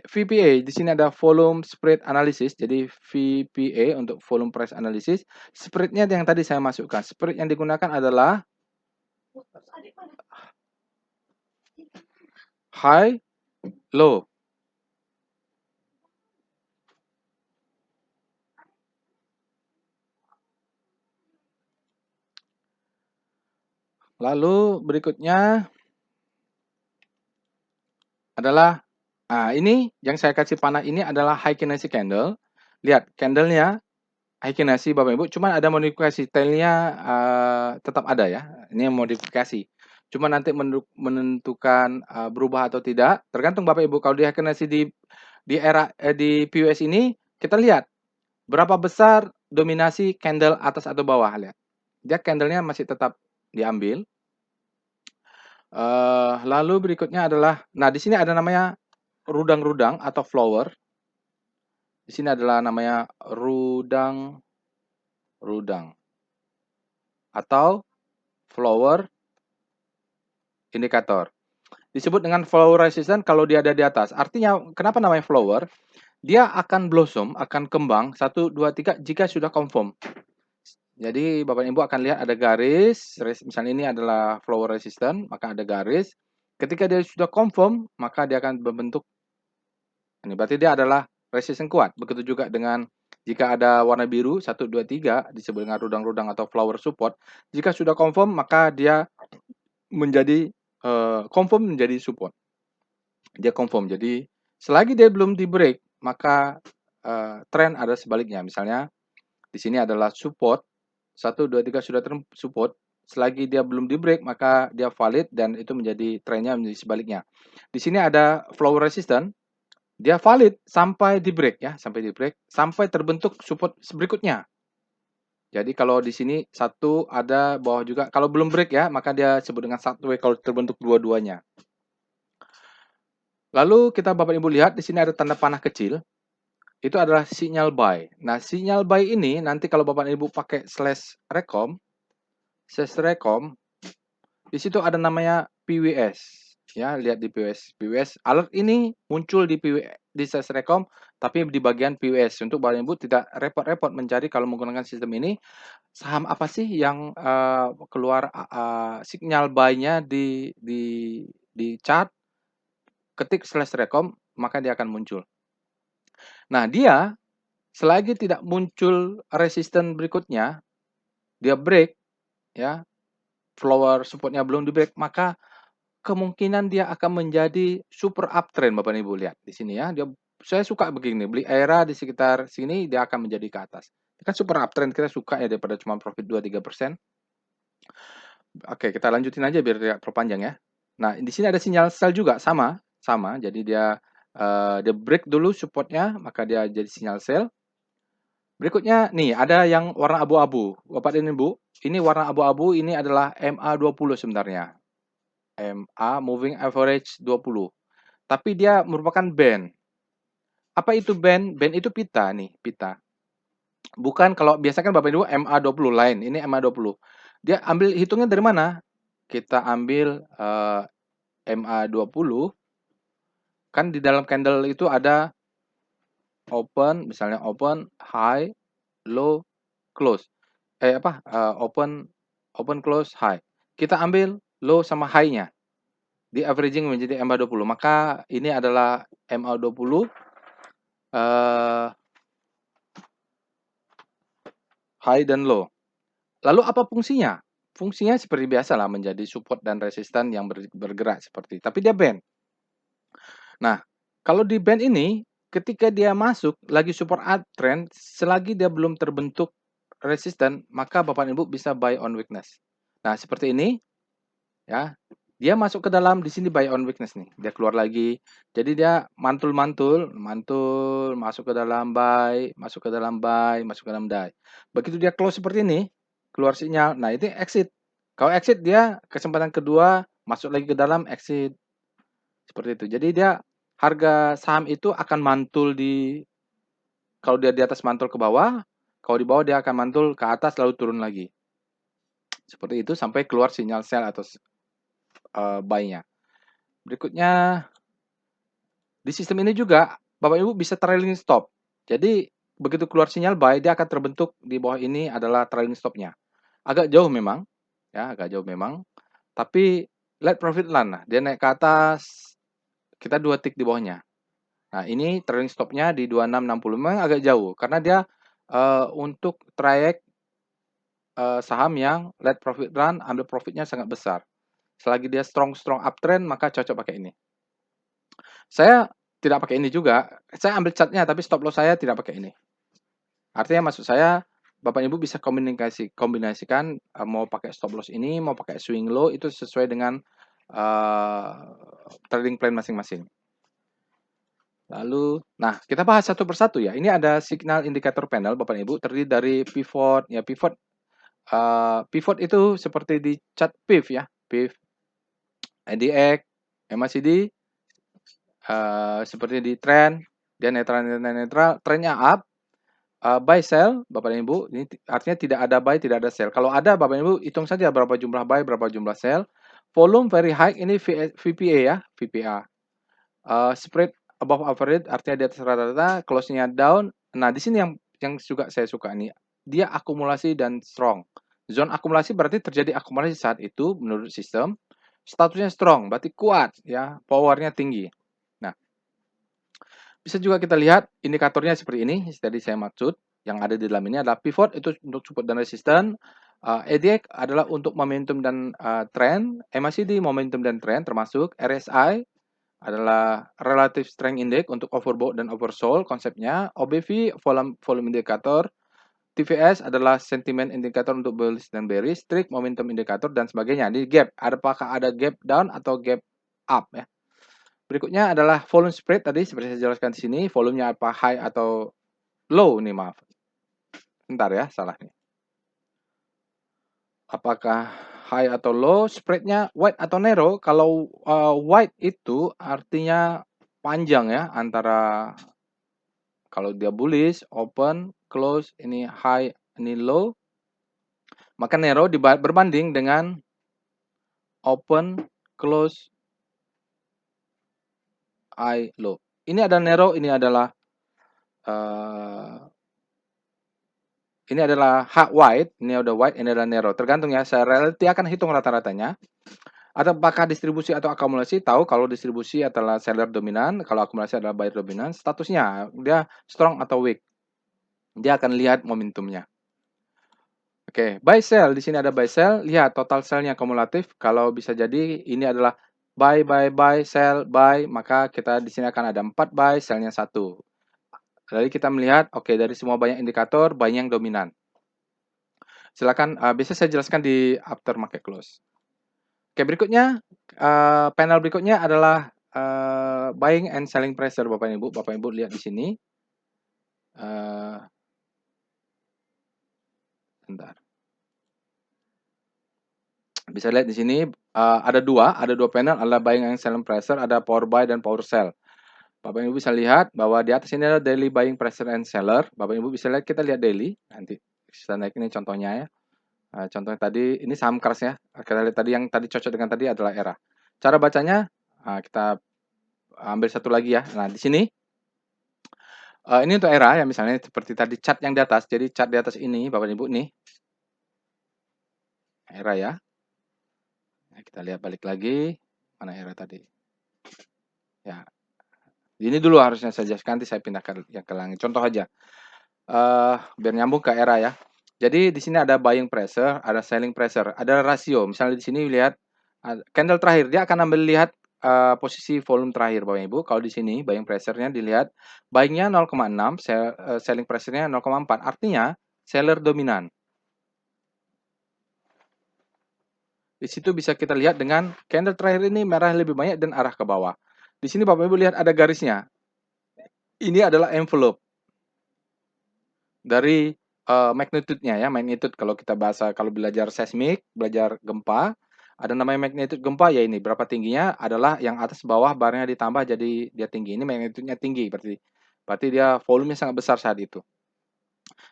VPA di sini ada volume spread analysis. Jadi VPA untuk volume price analysis. Spreadnya yang tadi saya masukkan. Spread yang digunakan adalah high, low. Lalu berikutnya adalah ini yang saya kasih panah ini adalah high kinesi candle. Lihat candlenya high kinesi Bapak Ibu, cuman ada modifikasi tailnya tetap ada ya. Ini yang modifikasi. Cuma nanti menentukan berubah atau tidak tergantung Bapak Ibu. Kalau di high kinesi di PWS ini kita lihat berapa besar dominasi candle atas atau bawah, lihat. Dia candlenya masih tetap diambil. Lalu berikutnya adalah, nah di sini ada namanya rudang-rudang atau flower. Di sini adalah namanya rudang atau flower indikator. Disebut dengan flower resistant kalau dia ada di atas. Artinya kenapa namanya flower? Dia akan blossom, akan kembang 1, 2, 3 jika sudah confirm. Jadi Bapak Ibu akan lihat ada garis, misalnya ini adalah flower resistant, maka ada garis. Ketika dia sudah confirm, maka dia akan berbentuk ini. Berarti dia adalah resisten kuat. Begitu juga dengan jika ada warna biru 1, 2, 3 disebut dengan rudang-rudang atau flower support. Jika sudah confirm, maka dia menjadi confirm menjadi support. Dia confirm. Jadi selagi dia belum di break, maka tren ada sebaliknya. Misalnya di sini adalah support 1, 2, 3 sudah support. Selagi dia belum di break, maka dia valid dan itu menjadi trennya menjadi sebaliknya. Di sini ada flower resistant. Dia valid sampai di break ya, sampai terbentuk support berikutnya. Jadi kalau di sini satu ada bawah juga. Kalau belum break ya, maka dia sebut dengan satu way kalau terbentuk dua-duanya. Lalu kita Bapak Ibu lihat di sini ada tanda panah kecil. Itu adalah sinyal buy. Nah, sinyal buy ini nanti kalau Bapak Ibu pakai /recom, di situ ada namanya PWS. Ya, lihat di PWS. Alert ini muncul di /recom, tapi di bagian PWS. Untuk Bapak Ibu tidak repot-repot mencari kalau menggunakan sistem ini, saham apa sih yang keluar sinyal buy-nya di chart, ketik /recom, maka dia akan muncul. Nah, dia selagi tidak muncul resisten berikutnya, dia break, ya, flower supportnya belum di break, maka kemungkinan dia akan menjadi super uptrend Bapak Ibu lihat di sini ya. Saya suka begini, beli era di sekitar sini dia akan menjadi ke atas. Kan super uptrend kita suka ya daripada cuma profit 2-3%. Oke, kita lanjutin aja biar tidak terpanjang ya. Nah, di sini ada sinyal sell juga sama. Jadi dia break dulu supportnya, maka dia jadi sinyal sell. Berikutnya nih ada yang warna abu-abu. Bapak dan Ibu, ini warna abu-abu ini adalah MA20 sebenarnya. MA Moving Average 20. Tapi dia merupakan band. Apa itu band? Band itu pita nih, pita. Bukan kalau biasa kan Bapak Ibu MA20 lain, ini MA20. Dia ambil hitungnya dari mana? Kita ambil MA20. Kan di dalam candle itu ada open, misalnya open, high, low, close. Open, close, high. Kita ambil low sama high-nya, di averaging menjadi MA20. Maka ini adalah MA20 high dan low. Lalu apa fungsinya? Fungsinya seperti biasa lah, menjadi support dan resisten yang bergerak seperti. Tapi dia band. Nah, kalau di band ini, ketika dia masuk lagi support uptrend, selagi dia belum terbentuk resisten, maka Bapak Ibu bisa buy on weakness. Nah, seperti ini, ya. Dia masuk ke dalam, di sini buy on weakness nih. Dia keluar lagi. Jadi dia mantul, masuk ke dalam buy, masuk ke dalam buy, masuk ke dalam buy. Begitu dia close seperti ini, keluar sinyal. Nah, itu exit. Kalau exit dia kesempatan kedua, masuk lagi ke dalam, exit. Seperti itu. Jadi dia harga saham itu akan mantul kalau dia di atas mantul ke bawah, kalau di bawah dia akan mantul ke atas lalu turun lagi. Seperti itu sampai keluar sinyal sell atau buy-nya. Berikutnya, di sistem ini juga Bapak Ibu bisa trailing stop. Jadi begitu keluar sinyal buy, dia akan terbentuk di bawah ini adalah trailing stop-nya. Agak jauh memang, ya agak jauh memang. Tapi let profit run, nah, dia naik ke atas, kita 2 tick di bawahnya. Nah, ini trailing stop-nya di 2660, memang agak jauh karena dia untuk trayek saham yang let profit run, ambil profitnya sangat besar. Selagi dia strong uptrend, maka cocok pakai ini. Saya tidak pakai ini juga. Saya ambil chartnya, tapi stop loss saya tidak pakai ini. Artinya maksud saya, Bapak Ibu bisa kombinasikan mau pakai stop loss ini, mau pakai swing low, itu sesuai dengan trading plan masing-masing. Lalu, nah kita bahas satu persatu ya. Ini ada signal indikator panel, Bapak Ibu, terdiri dari pivot. Ya, pivot itu seperti di chart PIV ya, PIV, IDX, MACD, seperti di trend, dia netral, trennya up, buy sell, Bapak dan Ibu, ini artinya tidak ada buy, tidak ada sell. Kalau ada, Bapak dan Ibu hitung saja berapa jumlah buy, berapa jumlah sell. Volume very high, ini VPA ya, VPA. Spread above average, artinya di atas rata-rata, close-nya down. Nah, di sini yang juga saya suka nih, dia akumulasi dan strong. Zone akumulasi berarti terjadi akumulasi saat itu menurut sistem. Statusnya strong, berarti kuat ya, powernya tinggi. Nah, bisa juga kita lihat indikatornya seperti ini. Tadi saya maksud yang ada di dalam ini adalah pivot itu untuk support dan resisten. EDX adalah untuk momentum dan trend. MACD momentum dan trend termasuk. RSI adalah relative strength index untuk overbought dan oversold konsepnya. OBV volume indikator. TVS adalah sentiment indikator untuk bullish dan bearish. Strict momentum indikator dan sebagainya. Di gap, apakah ada gap down atau gap up ya. Berikutnya adalah volume spread tadi seperti saya jelaskan di sini. Volumenya apa high atau low nih, maaf. Bentar ya, salah nih. Apakah high atau low? Spreadnya wide atau narrow? Kalau wide itu artinya panjang ya, antara kalau dia bullish, open, close, ini high, ini low. Maka narrow berbanding dengan open, close, high, low. Ini ada narrow, ini adalah wide, ini udah wide, ini adalah narrow. Tergantung ya, saya reality akan hitung rata-ratanya. Apakah distribusi atau akumulasi? Tahu kalau distribusi adalah seller dominan, kalau akumulasi adalah buyer dominan. Statusnya, dia strong atau weak. Dia akan lihat momentumnya. Oke, buy sell. Di sini ada buy sell. Lihat total sell-nya kumulatif. Kalau bisa jadi ini adalah buy, sell, buy. Maka kita di sini akan ada 4 buy, sell-nya 1. Lalu kita melihat, oke, dari semua banyak indikator, buy yang dominan. Silakan, bisa saya jelaskan di after market close. Oke, berikutnya, panel berikutnya adalah buying and selling pressure, Bapak Ibu. Bapak Ibu lihat di sini. Bentar. Bisa lihat di sini ada dua panel, adalah buying and selling pressure, ada power buy dan power sell. Bapak Ibu bisa lihat bahwa di atas ini adalah daily buying pressure and seller. Bapak Ibu bisa lihat, kita lihat daily. Nanti kita naik ini contohnya ya. Contohnya tadi ini saham keras ya. Kita lihat tadi yang tadi cocok dengan tadi adalah era. Cara bacanya kita ambil satu lagi ya. Nah, di sini Ini untuk era ya, misalnya seperti tadi chart yang di atas. Jadi chart di atas ini Bapak Ibu nih, era ya. Nah, kita lihat balik lagi, mana era tadi? Ya, ini dulu harusnya saja. Nanti saya pindah ke yang ke langit. Contoh aja, biar nyambung ke era ya. Jadi di sini ada buying pressure, ada selling pressure, ada rasio. Misalnya di sini lihat candle terakhir, dia akan ambil lihat posisi volume terakhir Bapak Ibu. Kalau di sini buying pressure-nya dilihat, buying-nya 0,6, selling pressure-nya 0,4. Artinya seller dominan. Di situ bisa kita lihat dengan candle terakhir ini merah lebih banyak dan arah ke bawah. Di sini Bapak Ibu lihat ada garisnya. Ini adalah envelope dari magnitude-nya ya, magnitude kalau kita bahasa kalau belajar seismik, belajar gempa, ada namanya magnitude gempa ya ini berapa tingginya adalah yang atas bawah barnya ditambah jadi dia tinggi. Ini magnitude-nya tinggi berarti. Berarti dia volumenya sangat besar saat itu.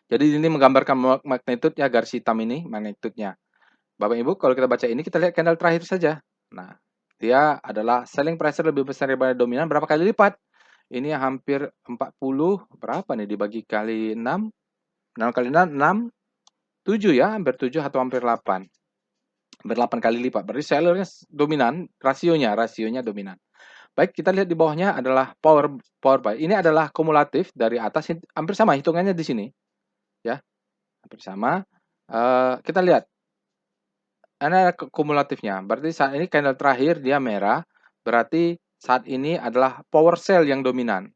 Jadi ini menggambarkan magnitude ya garis hitam ini magnitude-nya. Bapak Ibu, kalau kita baca ini, kita lihat candle terakhir saja. Nah, dia adalah selling pressure lebih besar daripada dominan berapa kali lipat? Ini hampir 40, berapa nih dibagi kali 6? 6 kali 6, 6, 7 ya, hampir 7 atau hampir 8. Hampir 8 kali lipat. Berarti sellernya dominan, rasionya dominan. Baik, kita lihat di bawahnya adalah power buy. Ini adalah kumulatif dari atas, hampir sama hitungannya di sini. Ya, hampir sama. Kita lihat ada kumulatifnya. Berarti saat ini candle terakhir dia merah, berarti saat ini adalah power sell yang dominan.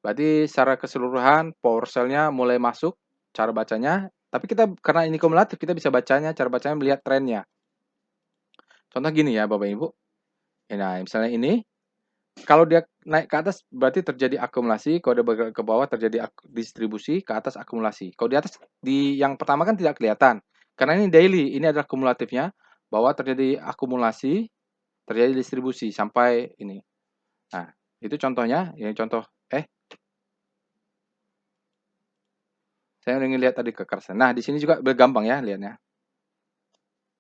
Berarti secara keseluruhan power sell-nya mulai masuk cara bacanya, tapi kita karena ini kumulatif kita bisa bacanya, cara bacanya melihat trennya. Contoh gini ya Bapak Ibu. Nah, misalnya ini kalau dia naik ke atas berarti terjadi akumulasi, kalau dia bergerak ke bawah terjadi distribusi, ke atas akumulasi. Kalau di atas di yang pertama kan tidak kelihatan. Karena ini daily, ini adalah kumulatifnya bahwa terjadi akumulasi, terjadi distribusi sampai ini. Nah, itu contohnya, ini contoh saya ingin lihat tadi kekerasan. Nah, di sini juga gampang ya lihatnya.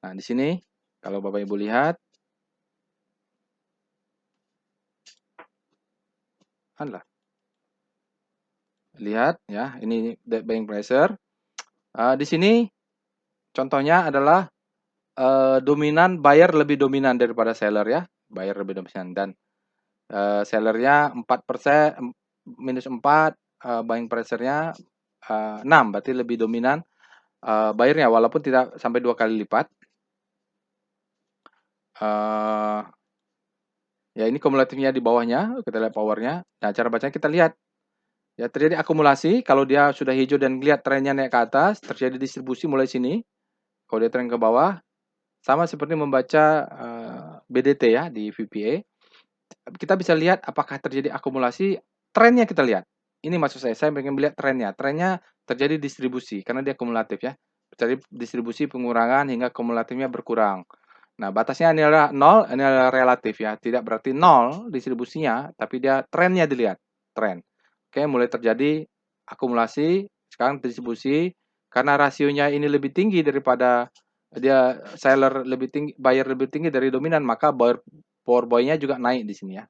Nah, di sini kalau Bapak Ibu lihat lihat ya, ini buying pressure. Di sini contohnya adalah dominan buyer lebih dominan daripada seller ya, buyer lebih dominan dan sellernya 4%, minus 4, buying pressure-nya 6, berarti lebih dominan buyer-nya walaupun tidak sampai 2 kali lipat. Ya ini kumulatifnya di bawahnya, kita lihat powernya. Nah, cara bacanya kita lihat. Ya, terjadi akumulasi, kalau dia sudah hijau dan lihat trennya naik ke atas, terjadi distribusi mulai sini. Kalau dia tren ke bawah, sama seperti membaca BDT ya di VPA. Kita bisa lihat apakah terjadi akumulasi, trennya kita lihat. Ini maksud saya ingin melihat trennya. Trennya terjadi distribusi, karena dia kumulatif ya. Terjadi distribusi pengurangan hingga kumulatifnya berkurang. Nah, batasnya ini adalah 0, ini adalah relatif ya. Tidak berarti 0 distribusinya, tapi dia trennya dilihat. Tren. Oke, mulai terjadi akumulasi, sekarang distribusi. Karena rasionya ini lebih tinggi daripada dia seller lebih tinggi, buyer lebih tinggi dari dominan, maka power buy-nya juga naik di sini ya.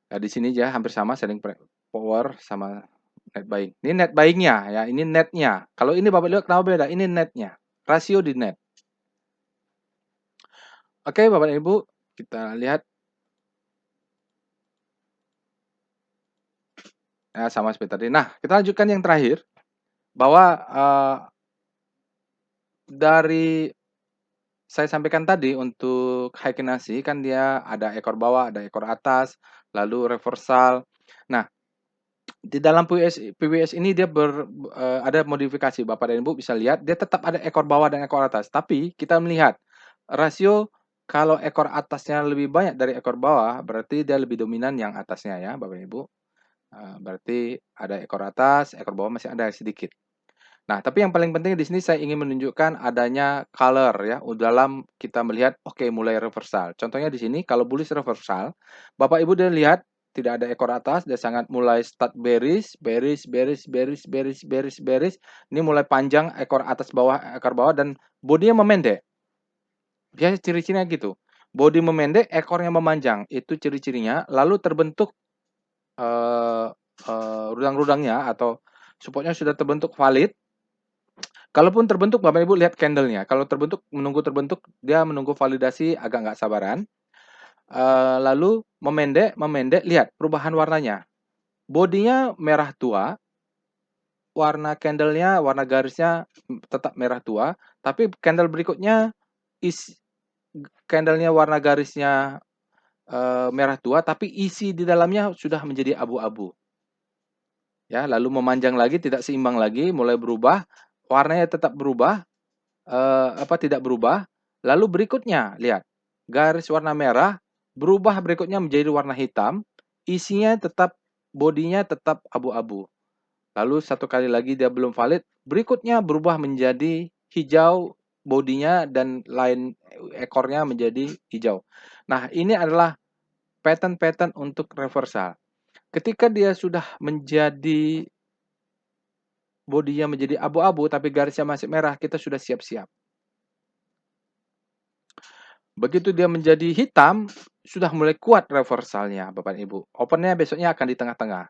Nah, di sini ya hampir sama selling power sama net buying. Ini net buying-nya ya, ini netnya. Kalau ini Bapak lihat kenapa beda? Ini netnya. Rasio di net. Oke, Bapak Ibu, kita lihat. Nah, sama seperti tadi. Nah, kita lanjutkan yang terakhir. Bahwa dari saya sampaikan tadi untuk Heikenasi kan dia ada ekor bawah, ada ekor atas, lalu reversal. Nah, di dalam PWS ini dia ada modifikasi. Bapak dan Ibu bisa lihat, dia tetap ada ekor bawah dan ekor atas. Tapi kita melihat rasio kalau ekor atasnya lebih banyak dari ekor bawah, berarti dia lebih dominan yang atasnya ya, Bapak Ibu. Berarti ada ekor atas, ekor bawah masih ada sedikit. Nah, tapi yang paling penting di sini saya ingin menunjukkan adanya color ya, dalam kita melihat oke mulai reversal. Contohnya di sini kalau bullish reversal, Bapak Ibu dan lihat tidak ada ekor atas, dia sangat mulai start bearish, bearish, bearish, bearish, bearish, bearish, bearish. Ini mulai panjang ekor atas bawah, ekor bawah dan bodinya memendek. Biasa ciri-cirinya gitu. Body memendek, ekornya memanjang. Itu ciri-cirinya. Lalu terbentuk rudang-rudangnya atau supportnya sudah terbentuk valid. Kalaupun terbentuk, Bapak Ibu lihat candle-nya. Kalau terbentuk, menunggu terbentuk, dia menunggu validasi agak nggak sabaran. Lalu memendek, lihat perubahan warnanya. Bodinya merah tua, warna candle-nya, warna garisnya tetap merah tua, tapi candle berikutnya candle-nya warna garisnya merah tua, tapi isi di dalamnya sudah menjadi abu-abu. Ya, lalu memanjang lagi, tidak seimbang lagi, mulai berubah, warnanya tetap berubah, tidak berubah. Lalu berikutnya, lihat, garis warna merah berubah berikutnya menjadi warna hitam, isinya tetap, bodinya tetap abu-abu. Lalu satu kali lagi dia belum valid, berikutnya berubah menjadi hijau bodinya dan lain ekornya menjadi hijau. Nah, ini adalah pattern-pattern untuk reversal. Ketika dia sudah menjadi bodinya menjadi abu-abu tapi garisnya masih merah, kita sudah siap-siap. Begitu dia menjadi hitam, sudah mulai kuat reversalnya, Bapak Ibu. Opennya besoknya akan di tengah-tengah.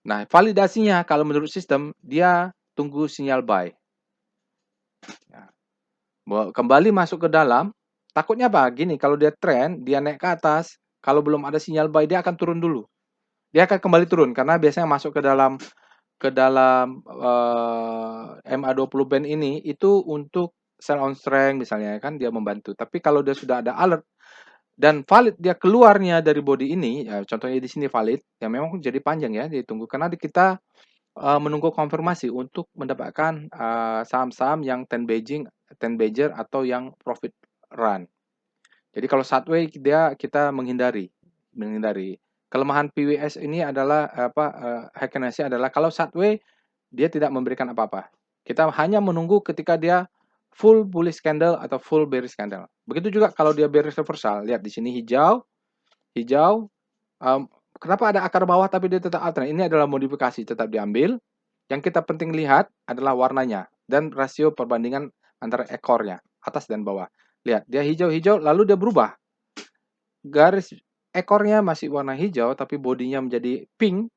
Nah, validasinya kalau menurut sistem, dia tunggu sinyal buy. Ya. Kembali masuk ke dalam, takutnya apa? Gini, kalau dia trend, dia naik ke atas, kalau belum ada sinyal buy, dia akan turun dulu. Dia akan kembali turun, karena biasanya masuk ke dalam MA20 band ini, itu untuk sell on strength misalnya, kan dia membantu. Tapi kalau dia sudah ada alert, dan valid dia keluarnya dari body ini, ya, contohnya di sini valid, ya memang jadi panjang ya, ditunggu. Karena kita menunggu konfirmasi untuk mendapatkan saham-saham yang 10 Badger atau yang profit run. Jadi kalau sideways kita menghindari. Kelemahan PWS ini adalah Heikenese adalah kalau sideways dia tidak memberikan apa-apa. Kita hanya menunggu ketika dia full bullish candle atau full bearish candle. Begitu juga kalau dia bearish reversal. Lihat di sini hijau. Kenapa ada akar bawah tapi dia tetap alternate? Ini adalah modifikasi, tetap diambil. Yang kita penting lihat adalah warnanya dan rasio perbandingan antara ekornya, atas dan bawah. Lihat, dia hijau-hijau lalu dia berubah. Garis ekornya masih warna hijau tapi bodinya menjadi pink.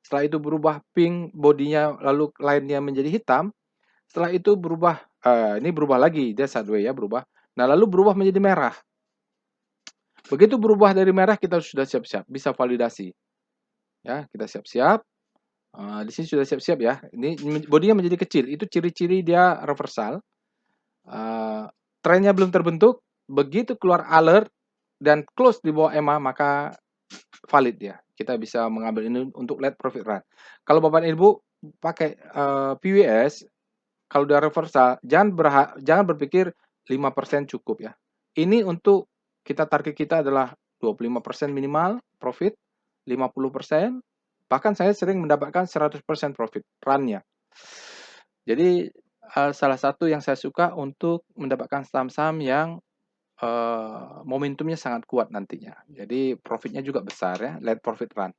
Setelah itu berubah pink, bodinya lalu lainnya menjadi hitam. Setelah itu berubah, ini berubah lagi, dia sideways ya berubah. Nah, lalu berubah menjadi merah. Begitu berubah dari merah, kita sudah siap-siap, bisa validasi. Ya, kita siap-siap. Di sini sudah siap-siap ya. Ini bodinya menjadi kecil. Itu ciri-ciri dia reversal. Trennya belum terbentuk. Begitu keluar alert dan close di bawah EMA, maka valid ya. Kita bisa mengambil ini untuk let profit run. Kalau Bapak Ibu pakai PWS, kalau udah reversal, jangan berpikir 5% cukup ya. Ini untuk target kita adalah 25% minimal profit, 50%, bahkan saya sering mendapatkan 100% profit run-nya. Jadi salah satu yang saya suka untuk mendapatkan saham-saham yang momentumnya sangat kuat nantinya. Jadi profitnya juga besar ya, let profit run.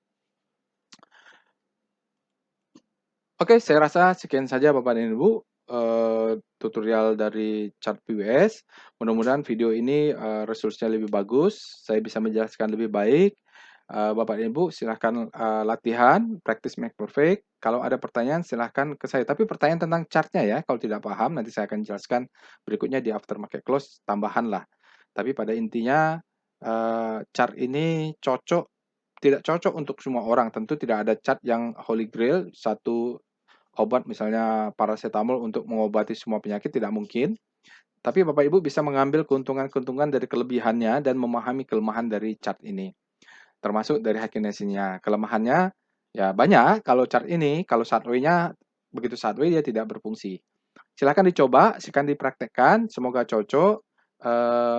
Oke, saya rasa sekian saja Bapak dan Ibu tutorial dari chart PWS. Mudah-mudahan video ini resource-nya lebih bagus, saya bisa menjelaskan lebih baik. Bapak dan Ibu silahkan latihan, practice make perfect. Kalau ada pertanyaan silahkan ke saya. Tapi pertanyaan tentang chartnya ya, kalau tidak paham nanti saya akan jelaskan berikutnya di after market close, tambahan lah. Tapi pada intinya chart ini tidak cocok untuk semua orang. Tentu tidak ada chart yang holy grail, satu obat misalnya paracetamol untuk mengobati semua penyakit, tidak mungkin. Tapi Bapak Ibu bisa mengambil keuntungan-keuntungan dari kelebihannya dan memahami kelemahan dari chart ini. Termasuk dari Heikenese-nya. Kelemahannya ya banyak kalau chart ini, kalau sideways-nya begitu sideways dia tidak berfungsi. Silakan dicoba, silakan dipraktekkan, semoga cocok.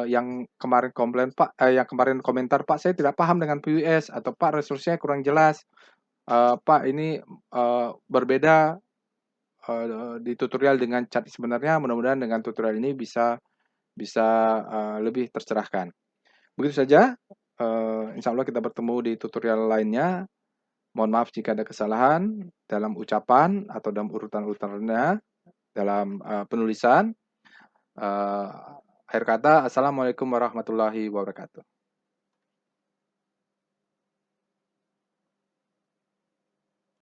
Yang kemarin komplain Pak, yang kemarin komentar Pak saya tidak paham dengan PWS atau Pak resource-nya kurang jelas. Pak ini berbeda di tutorial dengan chart sebenarnya. Mudah-mudahan dengan tutorial ini bisa lebih tercerahkan. Begitu saja. Insya Allah kita bertemu di tutorial lainnya. Mohon maaf jika ada kesalahan dalam ucapan atau dalam urutan-urutannya, dalam penulisan. Akhir kata, Assalamualaikum warahmatullahi wabarakatuh.